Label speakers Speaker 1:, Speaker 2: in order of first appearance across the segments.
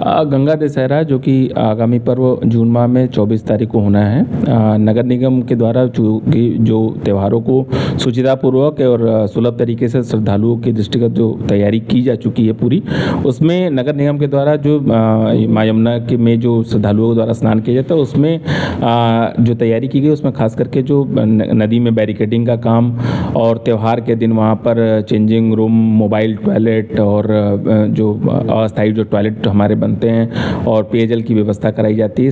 Speaker 1: गंगा दशहरा जो कि आगामी पर्व जून माह में 24 तारीख को होना है। नगर निगम के द्वारा जो त्योहारों को सुचितापूर्वक और सुलभ तरीके से श्रद्धालुओं के दृष्टिगत जो तैयारी की जा चुकी है पूरी, उसमें नगर निगम के द्वारा जो माँ यमुना के में जो श्रद्धालुओं के द्वारा स्नान किया जाता है उसमें जो तैयारी की गई उसमें खास करके जो नदी में बैरिकेडिंग का काम और त्यौहार के दिन वहाँ पर चेंजिंग रूम, मोबाइल टॉयलेट और जो अस्थायी जो टॉयलेट हमारे बनते हैं और पेयजल की व्यवस्था कराई जाती है।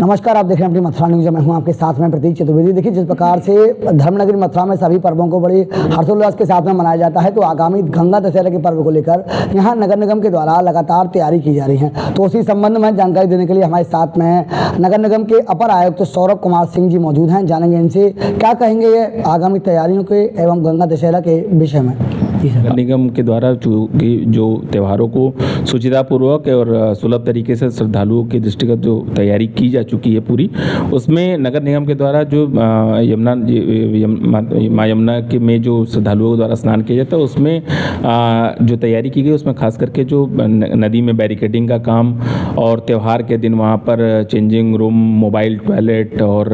Speaker 2: नमस्कार, आप देख रहे हैं अपनी मथुरा न्यूज़। मैं हूं आपके साथ में प्रतीक चतुर्वेदी। देखिए, जिस प्रकार से धर्मनगरी मथुरा में सभी पर्वों को बड़ी हर्षोल्लास के साथ में मनाया जाता है, तो आगामी गंगा दशहरा के पर्व को लेकर यहां नगर निगम के द्वारा लगातार तैयारी की जा रही है। तो उसी संबंध में जानकारी देने के लिए हमारे साथ में नगर निगम के अपर आयुक्त सौरभ कुमार सिंह जी मौजूद हैं। जानेंगे इनसे क्या कहेंगे ये आगामी तैयारियों के एवं गंगा दशहरा के विषय में।
Speaker 1: नगर निगम के द्वारा जो त्योहारों को सुचितापूर्वक और सुलभ तरीके से श्रद्धालुओं के दृष्टिगत जो तैयारी की जा चुकी है पूरी, उसमें नगर निगम के द्वारा जो माँ यमुना के में जो श्रद्धालुओं के द्वारा स्नान किया जाता है उसमें जो तैयारी की गई उसमें खास करके जो नदी में बैरिकेडिंग का काम और त्यौहार के दिन वहाँ पर चेंजिंग रूम, मोबाइल टॉयलेट और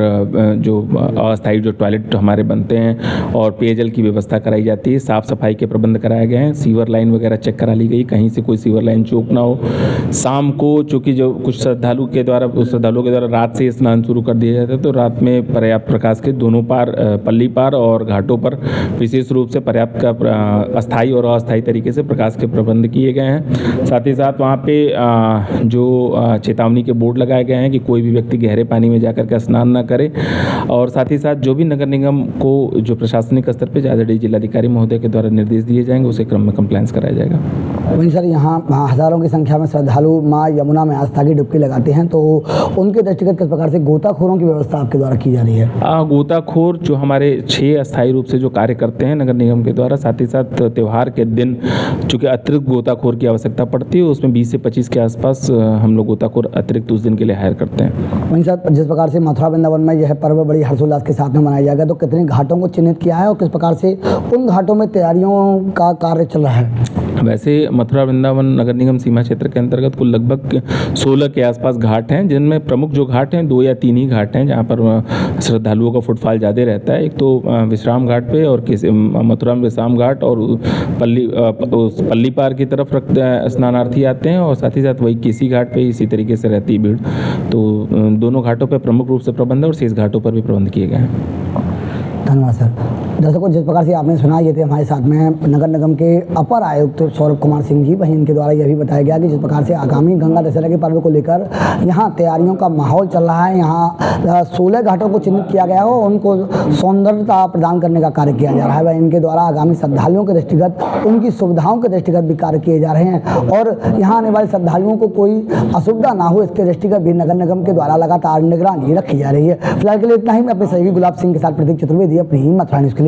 Speaker 1: जो अस्थायी जो टॉयलेट हमारे बनते हैं और पेयजल की व्यवस्था कराई जाती है। साफ़ सफाई के प्रबंध कराए गए हैं। सीवर लाइन वगैरह चेक करा ली गई, कहीं से कोई सीवर लाइन चौक ना हो। शाम को चूँकि जो कुछ श्रद्धालुओं के द्वारा रात से स्नान शुरू कर दिया जाता है, तो रात में पर्याप्त प्रकाश के दोनों पार, पल्ली पार और घाटों पर विशेष रूप से पर्याप्त का अस्थायी और अस्थायी तरीके से प्रकाश के प्रबंध किए गए हैं। साथ ही साथ वहाँ पे जो चेतावनी के बोर्ड लगाए गए हैं कि कोई भी व्यक्ति गहरे पानी में जाकर के स्नान ना करे। और साथ ही साथ जो भी नगर निगम को जो प्रशासनिक स्तर पर ज़्यादा जिलाधिकारी महोदय के द्वारा निर्देश दिए जाएंगे, उसे क्रम में कंप्लायंस कराया जाएगा।
Speaker 2: वहीं सर, यहाँ हज़ारों की संख्या में श्रद्धालु माँ यमुना में आस्था की डुबकी लगाते हैं, तो उनके दृष्टिगत किस प्रकार से गोताखोरों की व्यवस्था आपके द्वारा की जा रही है?
Speaker 1: गोताखोर जो हमारे 6 अस्थायी रूप से जो कार्य करते हैं नगर निगम के द्वारा, साथ ही साथ त्यौहार के दिन चूँकि अतिरिक्त गोताखोर की आवश्यकता पड़ती है, उसमें 20 से 25 के आसपास हम लोग गोताखोर अतिरिक्त उस दिन के लिए हायर करते हैं।
Speaker 2: वहीं सर, जिस प्रकार से मथुरा वृंदावन में यह पर्व बड़ी हर्षोल्लास के साथ में मनाया जाएगा, तो कितने घाटों को चिन्हित किया है और किस प्रकार से उन घाटों में तैयारियों का कार्य चल रहा है?
Speaker 1: वैसे मथुरा वृंदावन नगर निगम सीमा क्षेत्र के अंतर्गत कुल लगभग 16 के आसपास घाट हैं, जिनमें प्रमुख जो घाट हैं 2 या 3 ही घाट हैं जहां पर श्रद्धालुओं का फुटफॉल ज़्यादा रहता है। एक तो विश्राम घाट पे और मथुरा में विश्राम घाट और पल्ली पार की तरफ स्नानार्थी आते हैं और साथ ही साथ वही किसी घाट पे इसी तरीके से रहती है भीड़। तो दोनों घाटों पर प्रमुख रूप से प्रबंध है और शेष घाटों पर भी प्रबंध किए गए हैं।
Speaker 2: धन्यवाद सर। दर्शकों, जिस प्रकार से आपने सुना, ये थे हमारे साथ में नगर निगम के अपर आयुक्त सौरभ कुमार सिंह जी। वहीं इनके द्वारा यह भी बताया गया कि जिस प्रकार से आगामी गंगा दशहरा के पर्व को लेकर यहाँ तैयारियों का माहौल चल रहा है। यहाँ 16 घाटों को चिन्हित किया गया है और उनको सौंदर्यता प्रदान करने का कार्य किया जा रहा है। वह इनके द्वारा आगामी श्रद्धालुओं के दृष्टिगत, उनकी सुविधाओं के दृष्टिगत भी कार्य किए जा रहे हैं और यहाँ आने वाले श्रद्धालुओं को कोई असुविधा ना हो, इसके दृष्टिगत भी नगर निगम के द्वारा लगातार निगरानी रखी जा रही है। फिलहाल के लिए इतना ही। मैं अपने सहयोगी गुलाब सिंह के साथ प्रतीक चतुर्वेदी, अपनी मथुरा न्यूज़ के लिए।